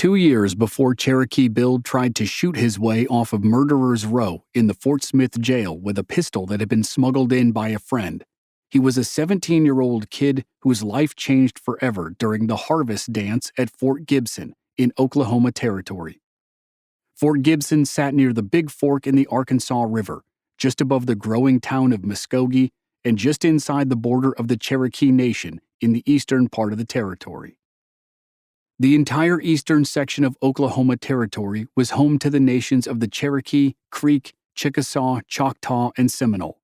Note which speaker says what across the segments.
Speaker 1: 2 years before Cherokee Bill tried to shoot his way off of Murderer's Row in the Fort Smith jail with a pistol that had been smuggled in by a friend, he was a 17-year-old kid whose life changed forever during the Harvest Dance at Fort Gibson in Oklahoma Territory. Fort Gibson sat near the Big Fork in the Arkansas River, just above the growing town of Muskogee and just inside the border of the Cherokee Nation in the eastern part of the territory. The entire eastern section of Oklahoma Territory was home to the nations of the Cherokee, Creek, Chickasaw, Choctaw, and Seminole.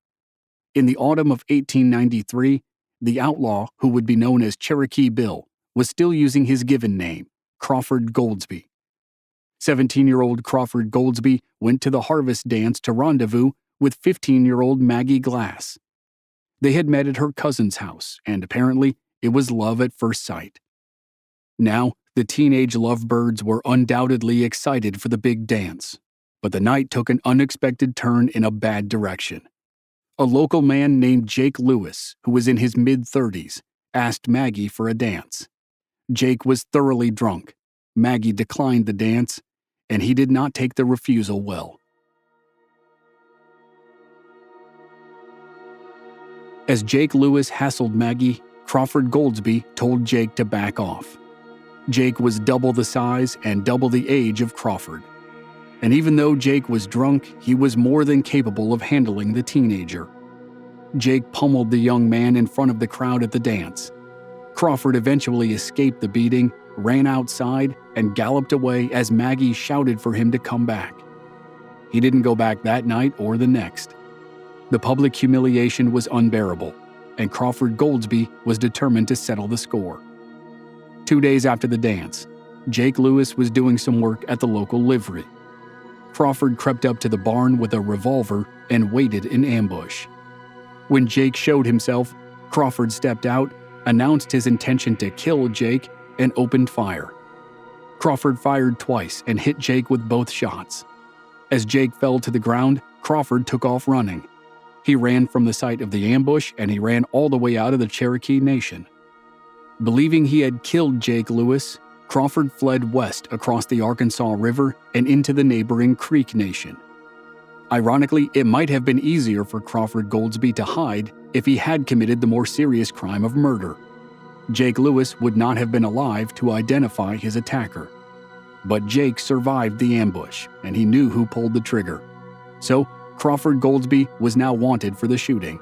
Speaker 1: In the autumn of 1893, the outlaw, who would be known as Cherokee Bill, was still using his given name, Crawford Goldsby. 17-year-old Crawford Goldsby went to the Harvest Dance to rendezvous with 15-year-old Maggie Glass. They had met at her cousin's house, and apparently it was love at first sight. Now, the teenage lovebirds were undoubtedly excited for the big dance, but the night took an unexpected turn in a bad direction. A local man named Jake Lewis, who was in his mid-30s, asked Maggie for a dance. Jake was thoroughly drunk. Maggie declined the dance, and he did not take the refusal well. As Jake Lewis hassled Maggie, Crawford Goldsby told Jake to back off. Jake was double the size and double the age of Crawford. And even though Jake was drunk, he was more than capable of handling the teenager. Jake pummeled the young man in front of the crowd at the dance. Crawford eventually escaped the beating, ran outside, and galloped away as Maggie shouted for him to come back. He didn't go back that night or the next. The public humiliation was unbearable, and Crawford Goldsby was determined to settle the score. 2 days after the dance, Jake Lewis was doing some work at the local livery. Crawford crept up to the barn with a revolver and waited in ambush. When Jake showed himself, Crawford stepped out, announced his intention to kill Jake, and opened fire. Crawford fired twice and hit Jake with both shots. As Jake fell to the ground, Crawford took off running. He ran from the site of the ambush, and he ran all the way out of the Cherokee Nation. Believing he had killed Jake Lewis, Crawford fled west across the Arkansas River and into the neighboring Creek Nation. Ironically, it might have been easier for Crawford Goldsby to hide if he had committed the more serious crime of murder. Jake Lewis would not have been alive to identify his attacker. But Jake survived the ambush, and he knew who pulled the trigger. So, Crawford Goldsby was now wanted for the shooting.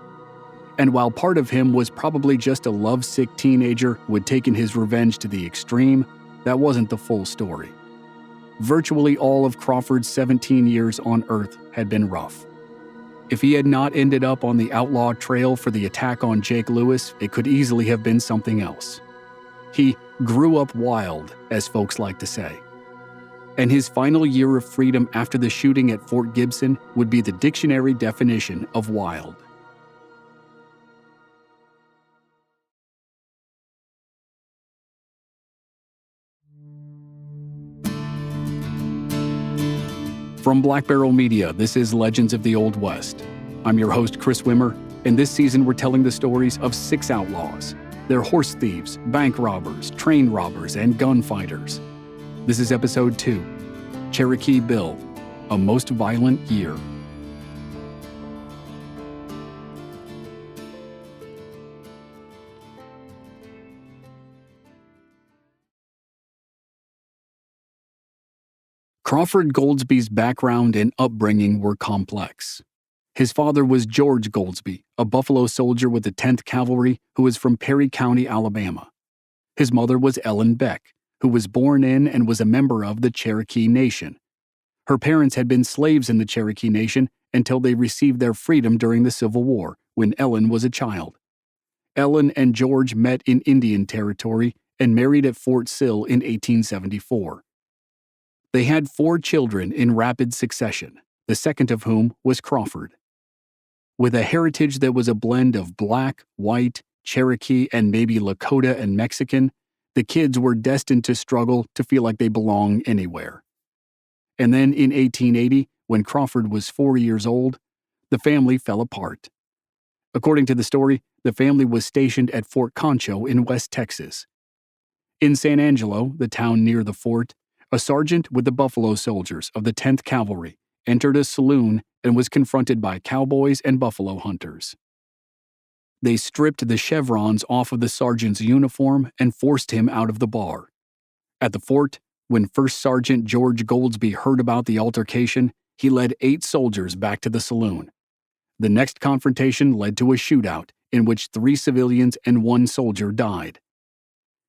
Speaker 1: And while part of him was probably just a lovesick teenager who had taken his revenge to the extreme, that wasn't the full story. Virtually all of Crawford's 17 years on Earth had been rough. If he had not ended up on the outlaw trail for the attack on Jake Lewis, it could easily have been something else. He grew up wild, as folks like to say. And his final year of freedom after the shooting at Fort Gibson would be the dictionary definition of wild. From Black Barrel Media, this is Legends of the Old West. I'm your host, Chris Wimmer, and this season we're telling the stories of 6 outlaws. They're horse thieves, bank robbers, train robbers, and gunfighters. This is Episode 2, Cherokee Bill, A Most Violent Year. Crawford Goldsby's background and upbringing were complex. His father was George Goldsby, a Buffalo soldier with the 10th Cavalry who was from Perry County, Alabama. His mother was Ellen Beck, who was born in and was a member of the Cherokee Nation. Her parents had been slaves in the Cherokee Nation until they received their freedom during the Civil War, when Ellen was a child. Ellen and George met in Indian Territory and married at Fort Sill in 1874. They had 4 children in rapid succession, the second of whom was Crawford. With a heritage that was a blend of black, white, Cherokee, and maybe Lakota and Mexican, the kids were destined to struggle to feel like they belong anywhere. And then in 1880, when Crawford was 4 years old, the family fell apart. According to the story, the family was stationed at Fort Concho in West Texas. In San Angelo, the town near the fort, A sergeant with the Buffalo Soldiers of the 10th Cavalry entered a saloon and was confronted by cowboys and buffalo hunters. They stripped the chevrons off of the sergeant's uniform and forced him out of the bar. At the fort, when First Sergeant George Goldsby heard about the altercation, he led 8 soldiers back to the saloon. The next confrontation led to a shootout in which 3 civilians and 1 soldier died.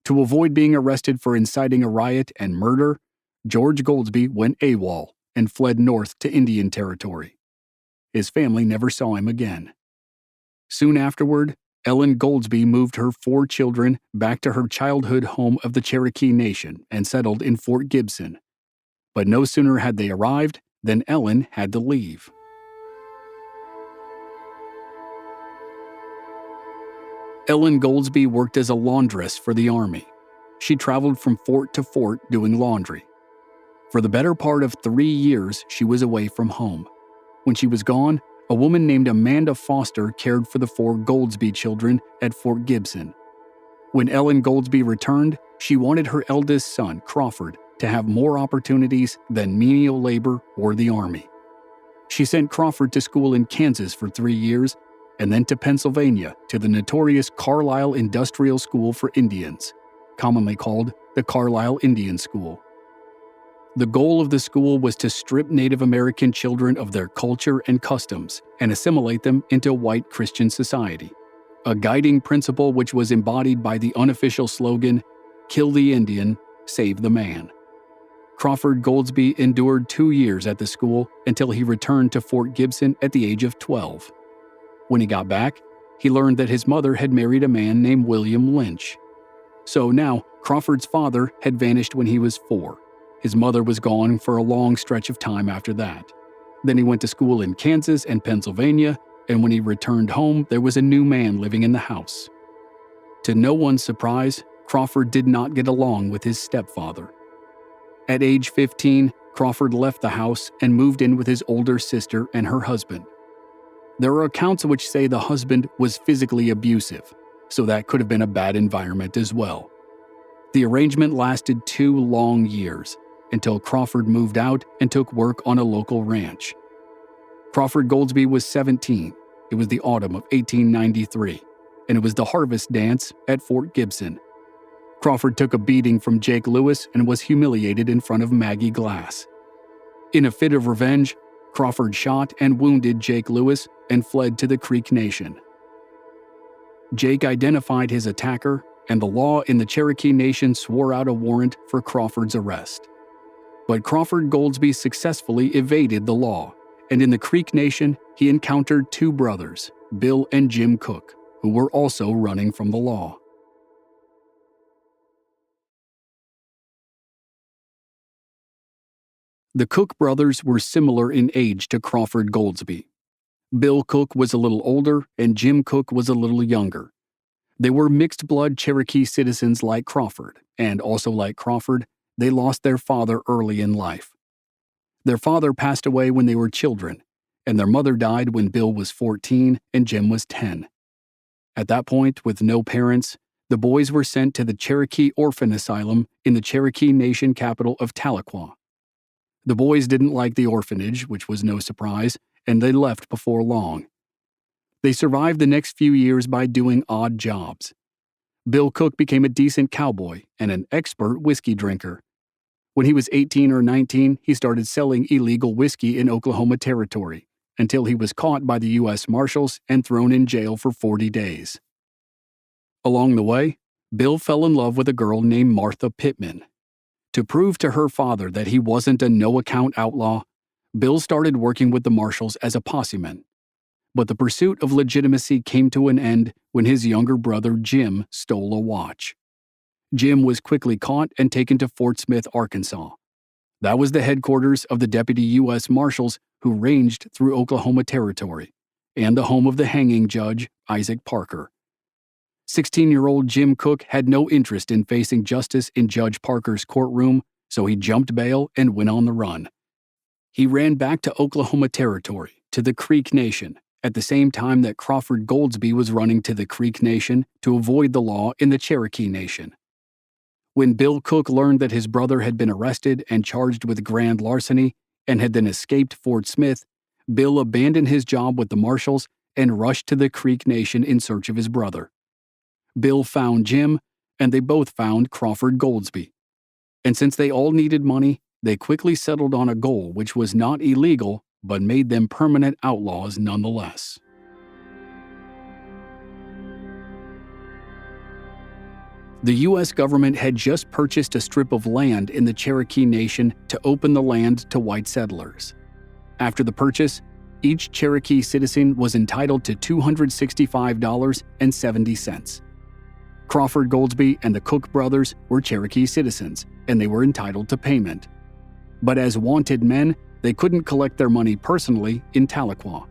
Speaker 1: To avoid being arrested for inciting a riot and murder, George Goldsby went AWOL and fled north to Indian Territory. His family never saw him again. Soon afterward, Ellen Goldsby moved her 4 children back to her childhood home of the Cherokee Nation and settled in Fort Gibson. But no sooner had they arrived than Ellen had to leave. Ellen Goldsby worked as a laundress for the Army. She traveled from fort to fort doing laundry. For the better part of 3 years, she was away from home. When she was gone, a woman named Amanda Foster cared for the 4 Goldsby children at Fort Gibson. When Ellen Goldsby returned, she wanted her eldest son, Crawford, to have more opportunities than menial labor or the Army. She sent Crawford to school in Kansas for 3 years, and then to Pennsylvania to the notorious Carlisle Industrial School for Indians, commonly called the Carlisle Indian School. The goal of the school was to strip Native American children of their culture and customs and assimilate them into white Christian society, a guiding principle which was embodied by the unofficial slogan, "Kill the Indian, save the man." Crawford Goldsby endured 2 years at the school until he returned to Fort Gibson at the age of 12. When he got back, he learned that his mother had married a man named William Lynch. So now, Crawford's father had vanished when he was 4. His mother was gone for a long stretch of time after that. Then he went to school in Kansas and Pennsylvania, and when he returned home, there was a new man living in the house. To no one's surprise, Crawford did not get along with his stepfather. At age 15, Crawford left the house and moved in with his older sister and her husband. There are accounts which say the husband was physically abusive, so that could have been a bad environment as well. The arrangement lasted 2 long years, until Crawford moved out and took work on a local ranch. Crawford Goldsby was 17. It was the autumn of 1893, and it was the harvest dance at Fort Gibson. Crawford took a beating from Jake Lewis and was humiliated in front of Maggie Glass. In a fit of revenge, Crawford shot and wounded Jake Lewis and fled to the Creek Nation. Jake identified his attacker, and the law in the Cherokee Nation swore out a warrant for Crawford's arrest. But Crawford Goldsby successfully evaded the law, and in the Creek Nation, he encountered 2 brothers, Bill and Jim Cook, who were also running from the law. The Cook brothers were similar in age to Crawford Goldsby. Bill Cook was a little older, and Jim Cook was a little younger. They were mixed-blood Cherokee citizens like Crawford, and also like Crawford, they lost their father early in life. Their father passed away when they were children, and their mother died when Bill was 14 and Jim was 10. At that point, with no parents, the boys were sent to the Cherokee Orphan Asylum in the Cherokee Nation capital of Tahlequah. The boys didn't like the orphanage, which was no surprise, and they left before long. They survived the next few years by doing odd jobs. Bill Cook became a decent cowboy and an expert whiskey drinker. When he was 18 or 19, he started selling illegal whiskey in Oklahoma Territory, until he was caught by the U.S. Marshals and thrown in jail for 40 days. Along the way, Bill fell in love with a girl named Martha Pittman. To prove to her father that he wasn't a no-account outlaw, Bill started working with the Marshals as a posseman. But the pursuit of legitimacy came to an end when his younger brother Jim stole a watch. Jim was quickly caught and taken to Fort Smith, Arkansas. That was the headquarters of the Deputy U.S. Marshals who ranged through Oklahoma Territory, and the home of the hanging judge, Isaac Parker. 16-year-old Jim Cook had no interest in facing justice in Judge Parker's courtroom, so he jumped bail and went on the run. He ran back to Oklahoma Territory, to the Creek Nation, at the same time that Crawford Goldsby was running to the Creek Nation to avoid the law in the Cherokee Nation. When Bill Cook learned that his brother had been arrested and charged with grand larceny and had then escaped Fort Smith, Bill abandoned his job with the marshals and rushed to the Creek Nation in search of his brother. Bill found Jim, and they both found Crawford Goldsby. And since they all needed money, they quickly settled on a goal which was not illegal but made them permanent outlaws nonetheless. The U.S. government had just purchased a strip of land in the Cherokee Nation to open the land to white settlers. After the purchase, each Cherokee citizen was entitled to $265.70. Crawford Goldsby and the Cook brothers were Cherokee citizens, and they were entitled to payment. But as wanted men, they couldn't collect their money personally in Tahlequah.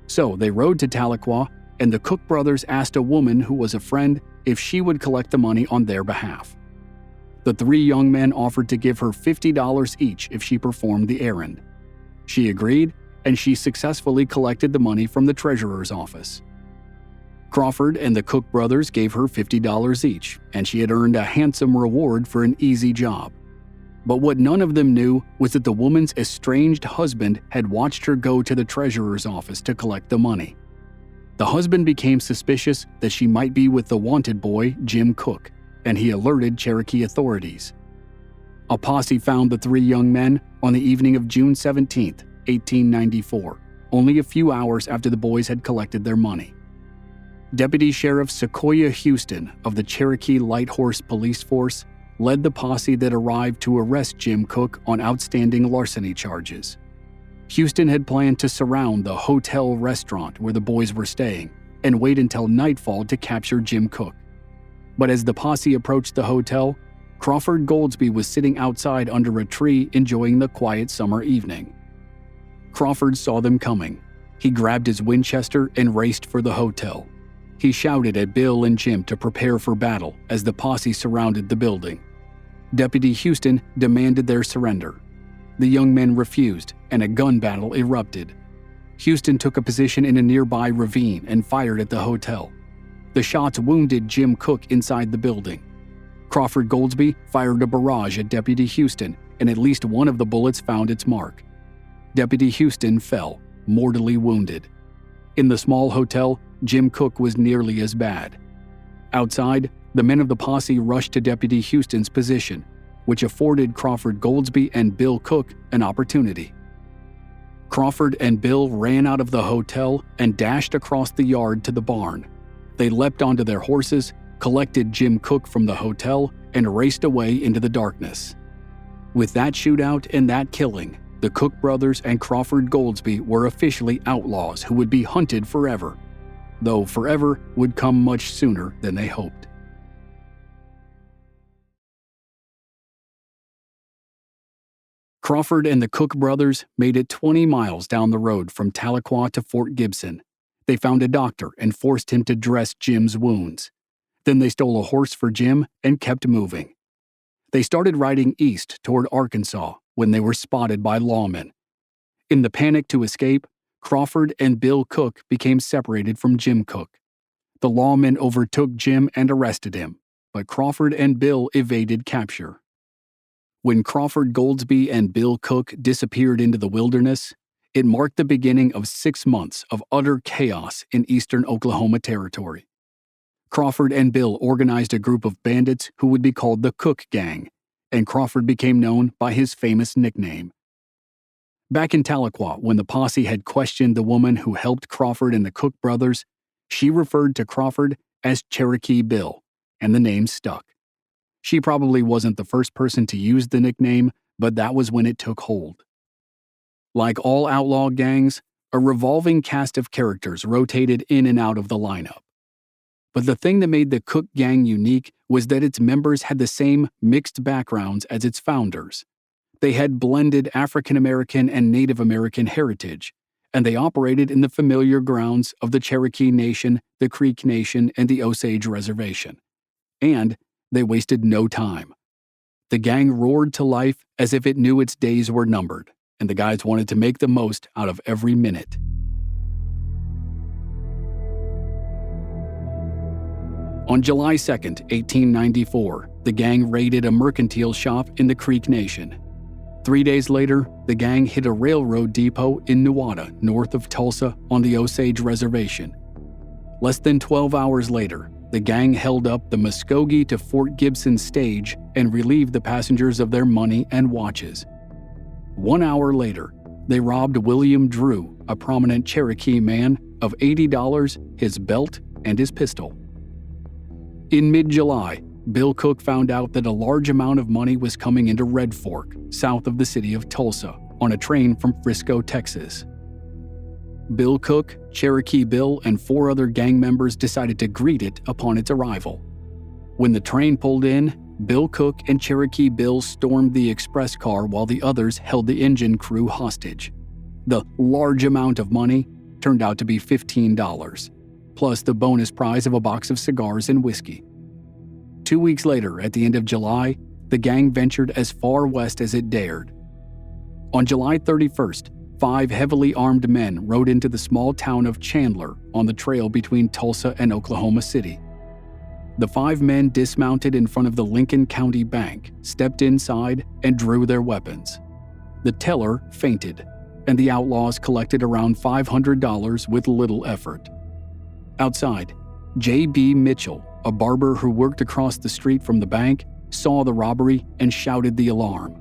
Speaker 1: So they rode to Tahlequah, and the Cook brothers asked a woman who was a friend if she would collect the money on their behalf. The three young men offered to give her $50 each if she performed the errand. She agreed, and she successfully collected the money from the treasurer's office. Crawford and the Cook brothers gave her $50 each, and she had earned a handsome reward for an easy job. But what none of them knew was that the woman's estranged husband had watched her go to the treasurer's office to collect the money. The husband became suspicious that she might be with the wanted boy, Jim Cook, and he alerted Cherokee authorities. A posse found the three young men on the evening of June 17, 1894, only a few hours after the boys had collected their money. Deputy Sheriff Sequoia Houston of the Cherokee Light Horse Police Force led the posse that arrived to arrest Jim Cook on outstanding larceny charges. Houston had planned to surround the hotel restaurant where the boys were staying and wait until nightfall to capture Jim Cook. But as the posse approached the hotel, Crawford Goldsby was sitting outside under a tree enjoying the quiet summer evening. Crawford saw them coming. He grabbed his Winchester and raced for the hotel. He shouted at Bill and Jim to prepare for battle as the posse surrounded the building. Deputy Houston demanded their surrender. The young men refused, and a gun battle erupted. Houston took a position in a nearby ravine and fired at the hotel. The shots wounded Jim Cook inside the building. Crawford Goldsby fired a barrage at Deputy Houston, and at least one of the bullets found its mark. Deputy Houston fell, mortally wounded. In the small hotel, Jim Cook was nearly as bad. Outside, the men of the posse rushed to Deputy Houston's position, which afforded Crawford Goldsby and Bill Cook an opportunity. Crawford and Bill ran out of the hotel and dashed across the yard to the barn. They leapt onto their horses, collected Jim Cook from the hotel, and raced away into the darkness. With that shootout and that killing, the Cook brothers and Crawford Goldsby were officially outlaws who would be hunted forever, though forever would come much sooner than they hoped. Crawford and the Cook brothers made it 20 miles down the road from Tahlequah to Fort Gibson. They found a doctor and forced him to dress Jim's wounds. Then they stole a horse for Jim and kept moving. They started riding east toward Arkansas when they were spotted by lawmen. In the panic to escape, Crawford and Bill Cook became separated from Jim Cook. The lawmen overtook Jim and arrested him, but Crawford and Bill evaded capture. When Crawford Goldsby and Bill Cook disappeared into the wilderness, it marked the beginning of 6 months of utter chaos in eastern Oklahoma Territory. Crawford and Bill organized a group of bandits who would be called the Cook Gang, and Crawford became known by his famous nickname. Back in Tahlequah, when the posse had questioned the woman who helped Crawford and the Cook brothers, she referred to Crawford as Cherokee Bill, and the name stuck. She probably wasn't the first person to use the nickname, but that was when it took hold. Like all outlaw gangs, a revolving cast of characters rotated in and out of the lineup. But the thing that made the Cook Gang unique was that its members had the same mixed backgrounds as its founders. They had blended African American and Native American heritage, and they operated in the familiar grounds of the Cherokee Nation, the Creek Nation, and the Osage Reservation. And they wasted no time. The gang roared to life as if it knew its days were numbered, and the guys wanted to make the most out of every minute. On July 2, 1894, the gang raided a mercantile shop in the Creek Nation. 3 days later, the gang hit a railroad depot in Newada, north of Tulsa, on the Osage Reservation. Less than 12 hours later, the gang held up the Muskogee to Fort Gibson stage and relieved the passengers of their money and watches. 1 hour later, they robbed William Drew, a prominent Cherokee man, of $80, his belt, and his pistol. In mid-July, Bill Cook found out that a large amount of money was coming into Red Fork, south of the city of Tulsa, on a train from Frisco, Texas. Bill Cook, Cherokee Bill, and 4 other gang members decided to greet it upon its arrival. When the train pulled in, Bill Cook and Cherokee Bill stormed the express car while the others held the engine crew hostage. The large amount of money turned out to be $15, plus the bonus prize of a box of cigars and whiskey. 2 weeks later, at the end of July, the gang ventured as far west as it dared. On July 31st, 5 heavily armed men rode into the small town of Chandler on the trail between Tulsa and Oklahoma City. The 5 men dismounted in front of the Lincoln County Bank, stepped inside, and drew their weapons. The teller fainted, and the outlaws collected around $500 with little effort. Outside, J.B. Mitchell, a barber who worked across the street from the bank, saw the robbery and shouted the alarm.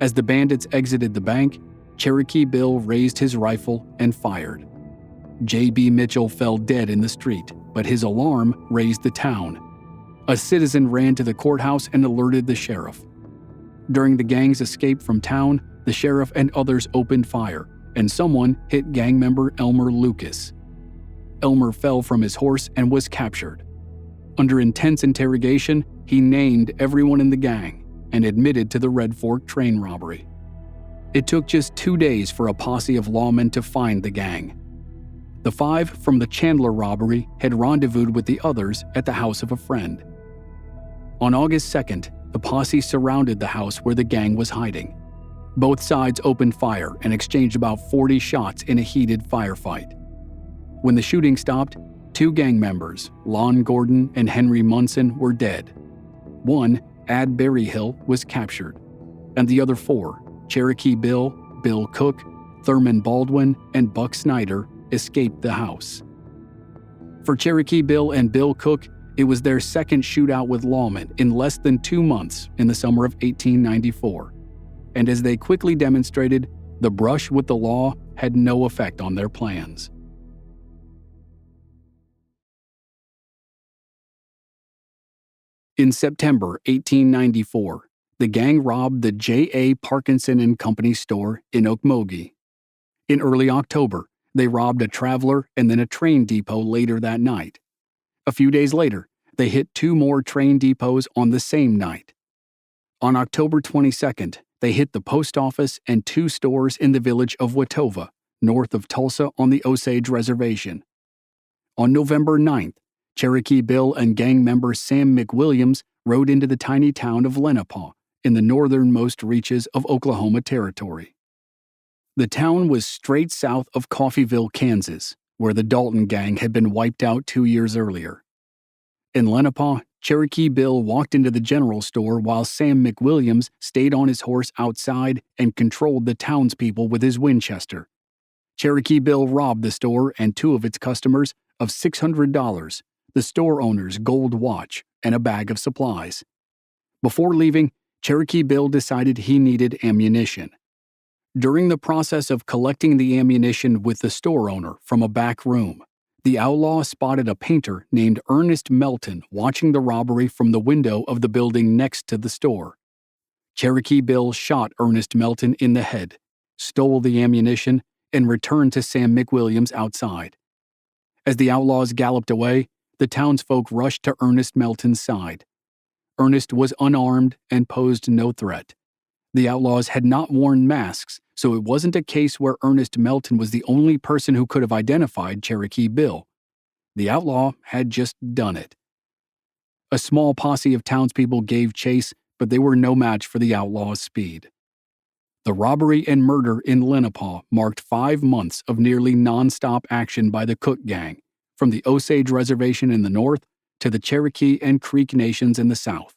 Speaker 1: As the bandits exited the bank, Cherokee Bill raised his rifle and fired. J.B. Mitchell fell dead in the street, but his alarm raised the town. A citizen ran to the courthouse and alerted the sheriff. During the gang's escape from town, the sheriff and others opened fire, and someone hit gang member Elmer Lucas. Elmer fell from his horse and was captured. Under intense interrogation, he named everyone in the gang and admitted to the Red Fork train robbery. It took just 2 days for a posse of lawmen to find the gang. The 5 from the Chandler robbery had rendezvoused with the others at the house of a friend. On August 2nd, the posse surrounded the house where the gang was hiding. Both sides opened fire and exchanged about 40 shots in a heated firefight. When the shooting stopped, 2 gang members, Lon Gordon and Henry Munson, were dead. One, Ad Berryhill, was captured, and the other 4, Cherokee Bill, Bill Cook, Thurman Baldwin, and Buck Snyder, escaped the house. For Cherokee Bill and Bill Cook, it was their second shootout with lawmen in less than 2 months in the summer of 1894. And as they quickly demonstrated, the brush with the law had no effect on their plans. In September 1894, the gang robbed the J.A. Parkinson and Company store in Okmulgee. In early October, they robbed a traveler and then a train depot later that night. A few days later, they hit 2 more train depots on the same night. On October 22nd, they hit the post office and 2 stores in the village of Watova, north of Tulsa on the Osage Reservation. On November 9th, Cherokee Bill and gang member Sam McWilliams rode into the tiny town of Lenapaw in the northernmost reaches of Oklahoma Territory. The town was straight south of Coffeyville, Kansas, where the Dalton gang had been wiped out 2 years earlier. In Lenapaw, Cherokee Bill walked into the general store while Sam McWilliams stayed on his horse outside and controlled the townspeople with his Winchester. Cherokee Bill robbed the store and 2 of its customers of $600, the store owner's gold watch, and a bag of supplies. Before leaving, Cherokee Bill decided he needed ammunition. During the process of collecting the ammunition with the store owner from a back room, the outlaw spotted a painter named Ernest Melton watching the robbery from the window of the building next to the store. Cherokee Bill shot Ernest Melton in the head, stole the ammunition, and returned to Sam McWilliams outside. As the outlaws galloped away, the townsfolk rushed to Ernest Melton's side. Ernest was unarmed and posed no threat. The outlaws had not worn masks, so it wasn't a case where Ernest Melton was the only person who could have identified Cherokee Bill. The outlaw had just done it. A small posse of townspeople gave chase, but they were no match for the outlaw's speed. The robbery and murder in Lenapaw marked 5 months of nearly non-stop action by the Cook gang, from the Osage Reservation in the north to the Cherokee and Creek Nations in the south.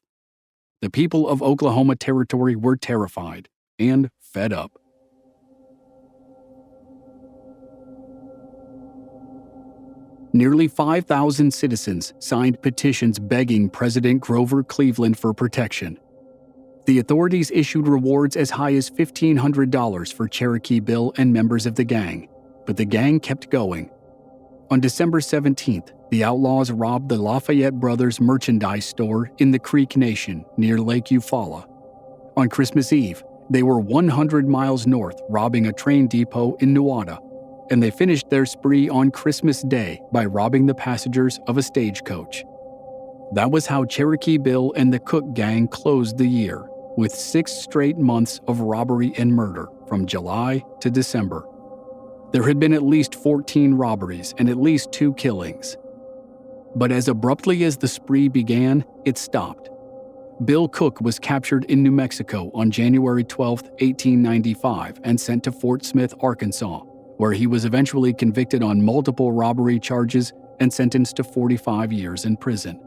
Speaker 1: The people of Oklahoma Territory were terrified and fed up. Nearly 5,000 citizens signed petitions begging President Grover Cleveland for protection. The authorities issued rewards as high as $1,500 for Cherokee Bill and members of the gang, but the gang kept going. On December 17th, the Outlaws robbed the Lafayette Brothers merchandise store in the Cherokee Nation near Lake Eufaula. On Christmas Eve, they were 100 miles north robbing a train depot in Newada, and they finished their spree on Christmas Day by robbing the passengers of a stagecoach. That was how Cherokee Bill and the Cook gang closed the year, with 6 straight months of robbery and murder from July to December. There had been at least 14 robberies and at least 2 killings. But as abruptly as the spree began, it stopped. Bill Cook was captured in New Mexico on January 12, 1895, and sent to Fort Smith, Arkansas, where he was eventually convicted on multiple robbery charges and sentenced to 45 years in prison.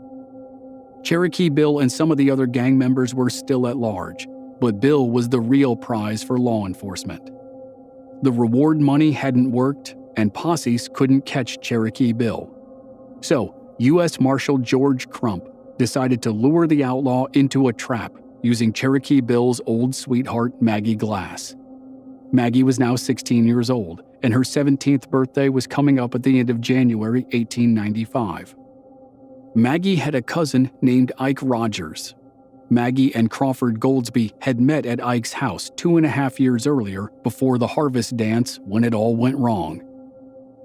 Speaker 1: Cherokee Bill and some of the other gang members were still at large, but Bill was the real prize for law enforcement. The reward money hadn't worked, and posses couldn't catch Cherokee Bill. So, U.S. Marshal George Crump decided to lure the outlaw into a trap using Cherokee Bill's old sweetheart, Maggie Glass. Maggie was now 16 years old, and her 17th birthday was coming up at the end of January 1895. Maggie had a cousin named Ike Rogers. Maggie and Crawford Goldsby had met at Ike's house 2.5 years earlier before the harvest dance when it all went wrong.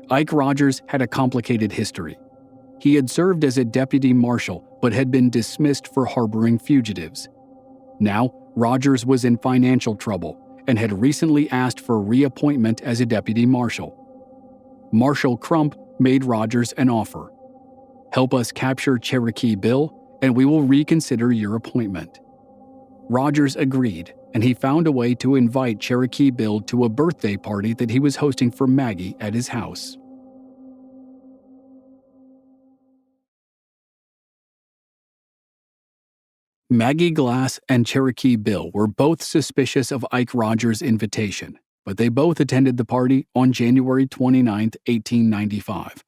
Speaker 1: Ike Rogers had a complicated history. He had served as a deputy marshal but had been dismissed for harboring fugitives. Now, Rogers was in financial trouble and had recently asked for reappointment as a deputy marshal. Marshal Crump made Rogers an offer. "Help us capture Cherokee Bill, and we will reconsider your appointment." Rogers agreed, and he found a way to invite Cherokee Bill to a birthday party that he was hosting for Maggie at his house. Maggie Glass and Cherokee Bill were both suspicious of Ike Rogers' invitation, but they both attended the party on January 29, 1895.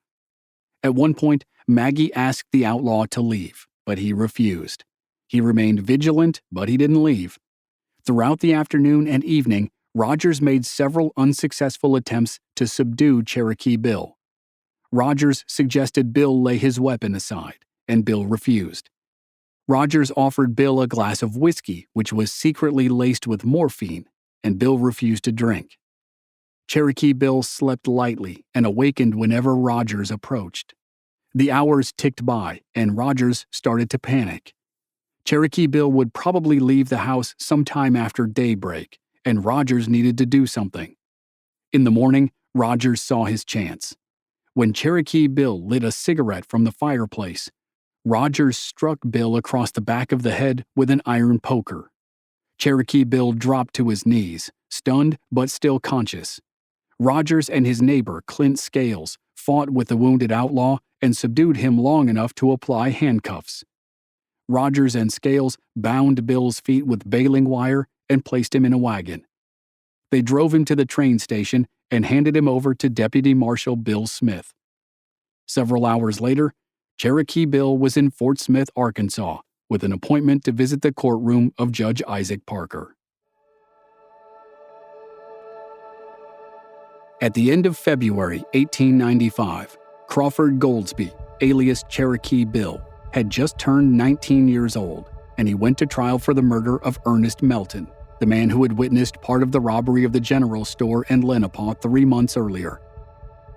Speaker 1: At one point, Maggie asked the outlaw to leave, but he refused. He remained vigilant, but he didn't leave. Throughout the afternoon and evening, Rogers made several unsuccessful attempts to subdue Cherokee Bill. Rogers suggested Bill lay his weapon aside, and Bill refused. Rogers offered Bill a glass of whiskey, which was secretly laced with morphine, and Bill refused to drink. Cherokee Bill slept lightly and awakened whenever Rogers approached. The hours ticked by, and Rogers started to panic. Cherokee Bill would probably leave the house sometime after daybreak, and Rogers needed to do something. In the morning, Rogers saw his chance. When Cherokee Bill lit a cigarette from the fireplace, Rogers struck Bill across the back of the head with an iron poker. Cherokee Bill dropped to his knees, stunned but still conscious. Rogers and his neighbor, Clint Scales, fought with the wounded outlaw and subdued him long enough to apply handcuffs. Rogers and Scales bound Bill's feet with baling wire and placed him in a wagon. They drove him to the train station and handed him over to Deputy Marshal Bill Smith. Several hours later, Cherokee Bill was in Fort Smith, Arkansas, with an appointment to visit the courtroom of Judge Isaac Parker. At the end of February 1895, Crawford Goldsby, alias Cherokee Bill, had just turned 19 years old, and he went to trial for the murder of Ernest Melton, the man who had witnessed part of the robbery of the general store in Lenapaw 3 months earlier.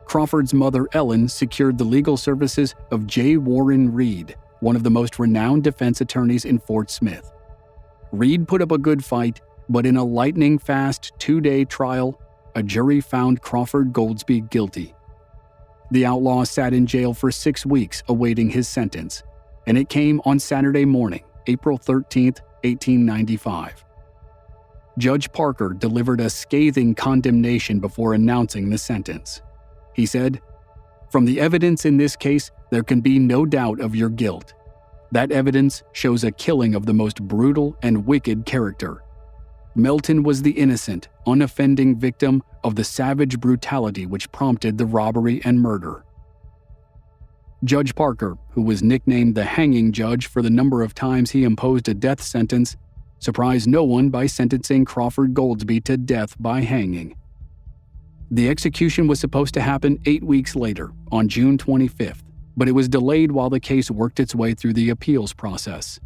Speaker 1: Crawford's mother, Ellen, secured the legal services of J. Warren Reed, one of the most renowned defense attorneys in Fort Smith. Reed put up a good fight, but in a lightning-fast 2-day trial, a jury found Crawford Goldsby guilty. The outlaw sat in jail for 6 weeks awaiting his sentence, and it came on Saturday morning, April 13, 1895. Judge Parker delivered a scathing condemnation before announcing the sentence. He said, "From the evidence in this case, there can be no doubt of your guilt. That evidence shows a killing of the most brutal and wicked character. Melton was the innocent, unoffending victim of the savage brutality which prompted the robbery and murder. Judge Parker, who was nicknamed the hanging judge for the number of times he imposed a death sentence, surprised no one by sentencing Crawford Goldsby to death by hanging. The execution was supposed to happen 8 weeks later, on June 25th, but it was delayed while the case worked its way through the appeals process.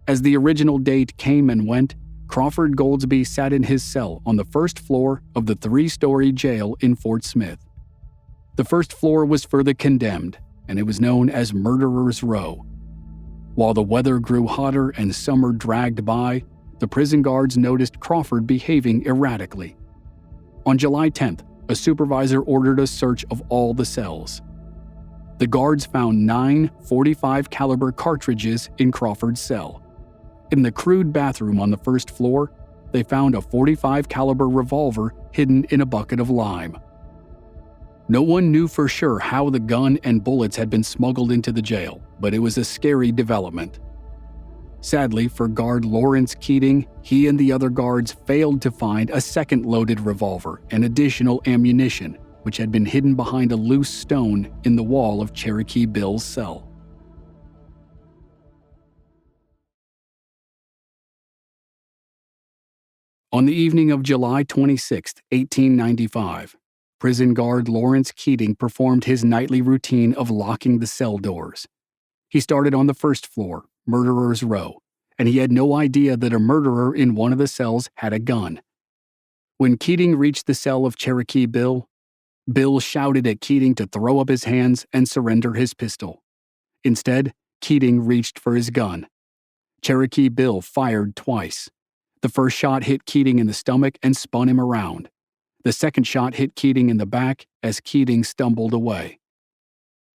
Speaker 1: As the original date came and went, Crawford Goldsby sat in his cell on the first floor of the 3-story jail in Fort Smith. The first floor was for the condemned, and it was known as Murderer's Row. While the weather grew hotter and summer dragged by, the prison guards noticed Crawford behaving erratically. On July 10th, a supervisor ordered a search of all the cells. The guards found 9 .45 caliber cartridges in Crawford's cell. In the crude bathroom on the first floor, they found a .45 caliber revolver hidden in a bucket of lime. No one knew for sure how the gun and bullets had been smuggled into the jail, but it was a scary development. Sadly for guard Lawrence Keating, he and the other guards failed to find a second loaded revolver and additional ammunition, which had been hidden behind a loose stone in the wall of Cherokee Bill's cell. On the evening of July 26, 1895, prison guard Lawrence Keating performed his nightly routine of locking the cell doors. He started on the first floor, Murderer's Row, and he had no idea that a murderer in one of the cells had a gun. When Keating reached the cell of Cherokee Bill, Bill shouted at Keating to throw up his hands and surrender his pistol. Instead, Keating reached for his gun. Cherokee Bill fired twice. The first shot hit Keating in the stomach and spun him around. The second shot hit Keating in the back as Keating stumbled away.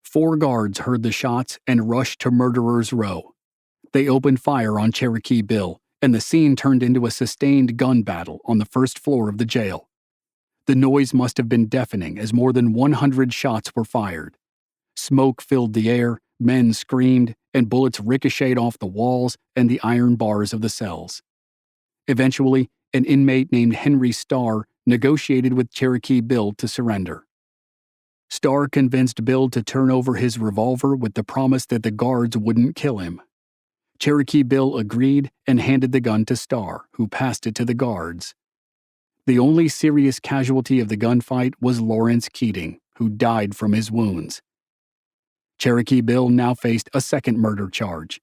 Speaker 1: 4 guards heard the shots and rushed to Murderer's Row. They opened fire on Cherokee Bill, and the scene turned into a sustained gun battle on the first floor of the jail. The noise must have been deafening as more than 100 shots were fired. Smoke filled the air, men screamed, and bullets ricocheted off the walls and the iron bars of the cells. Eventually, an inmate named Henry Starr negotiated with Cherokee Bill to surrender. Starr convinced Bill to turn over his revolver with the promise that the guards wouldn't kill him. Cherokee Bill agreed and handed the gun to Starr, who passed it to the guards. The only serious casualty of the gunfight was Lawrence Keating, who died from his wounds. Cherokee Bill now faced a second murder charge,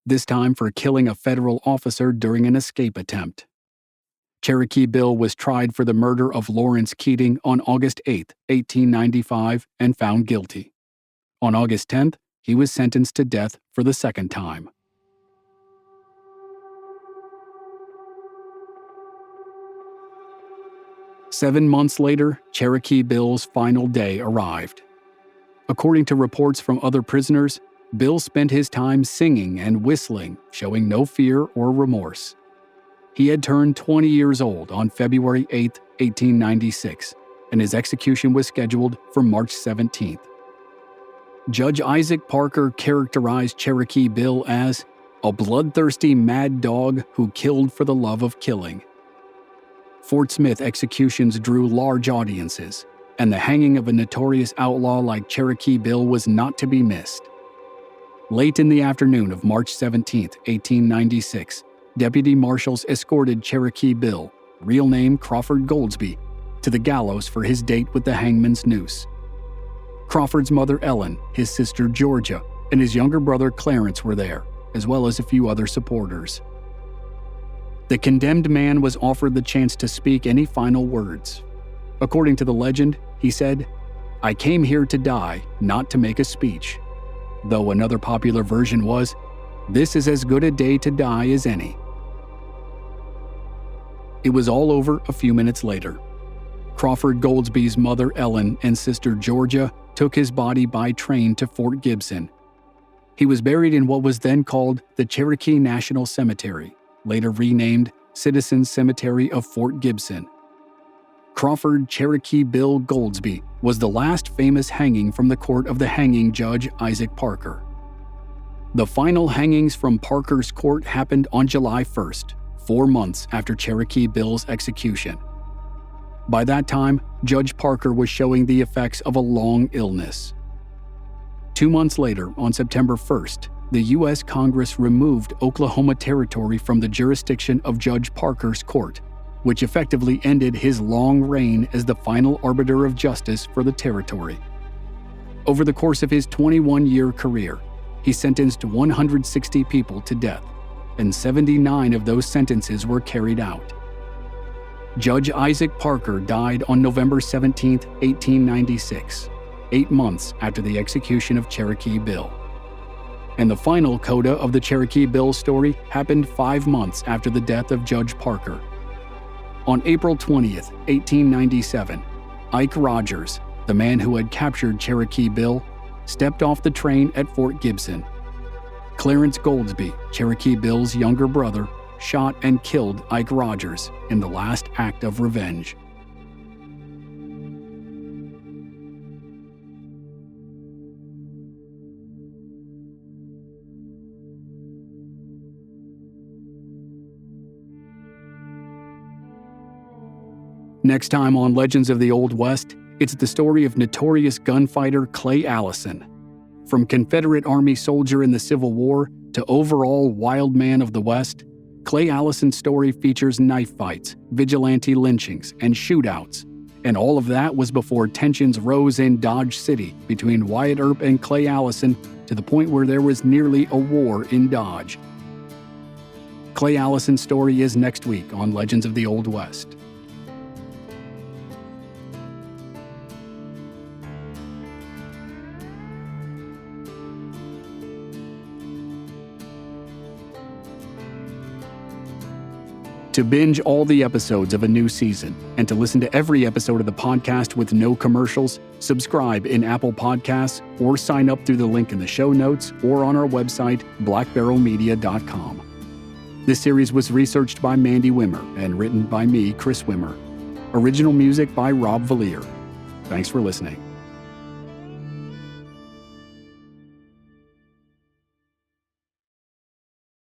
Speaker 1: this time for killing a federal officer during an escape attempt. Cherokee Bill was tried for the murder of Lawrence Keating on August 8, 1895, and found guilty. On August 10th, he was sentenced to death for the second time. Seven months later, Cherokee Bill's final day arrived. According to reports from other prisoners, Bill spent his time singing and whistling, showing no fear or remorse. He had turned 20 years old on February 8, 1896, and his execution was scheduled for March 17th. Judge Isaac Parker characterized Cherokee Bill as a bloodthirsty mad dog who killed for the love of killing. Fort Smith executions drew large audiences, and the hanging of a notorious outlaw like Cherokee Bill was not to be missed. Late in the afternoon of March 17, 1896, deputy marshals escorted Cherokee Bill, real name Crawford Goldsby, to the gallows for his date with the hangman's noose. Crawford's mother Ellen, his sister Georgia, and his younger brother Clarence were there, as well as a few other supporters. The condemned man was offered the chance to speak any final words. According to the legend, he said, "I came here to die, not to make a speech." Though another popular version was, "This is as good a day to die as any." It was all over a few minutes later. Crawford Goldsby's mother Ellen and sister Georgia took his body by train to Fort Gibson. He was buried in what was then called the Cherokee National Cemetery, later renamed Citizens Cemetery of Fort Gibson. Crawford Cherokee Bill Goldsby was the last famous hanging from the court of the hanging judge Isaac Parker. The final hangings from Parker's court happened on July 1st, 4 months after Cherokee Bill's execution. By that time, Judge Parker was showing the effects of a long illness. 2 months later, on September 1st, the U.S. Congress removed Oklahoma Territory from the jurisdiction of Judge Parker's court, which effectively ended his long reign as the final arbiter of justice for the territory. Over the course of his 21-year career, he sentenced 160 people to death, and 79 of those sentences were carried out. Judge Isaac Parker died on November 17, 1896, 8 months after the execution of Cherokee Bill. And the final coda of the Cherokee Bill story happened 5 months after the death of Judge Parker. On April 20, 1897, Ike Rogers, the man who had captured Cherokee Bill, stepped off the train at Fort Gibson. Clarence Goldsby, Cherokee Bill's younger brother, shot and killed Ike Rogers in the last act of revenge. Next time on Legends of the Old West, it's the story of notorious gunfighter Clay Allison. From Confederate Army soldier in the Civil War to overall wild man of the West, Clay Allison's story features knife fights, vigilante lynchings, and shootouts. And all of that was before tensions rose in Dodge City between Wyatt Earp and Clay Allison to the point where there was nearly a war in Dodge. Clay Allison's story is next week on Legends of the Old West. To binge all the episodes of a new season and to listen to every episode of the podcast with no commercials, subscribe in Apple Podcasts or sign up through the link in the show notes or on our website, blackbarrelmedia.com. This series was researched by Mandy Wimmer and written by me, Chris Wimmer. Original music by Rob Valier. Thanks for listening.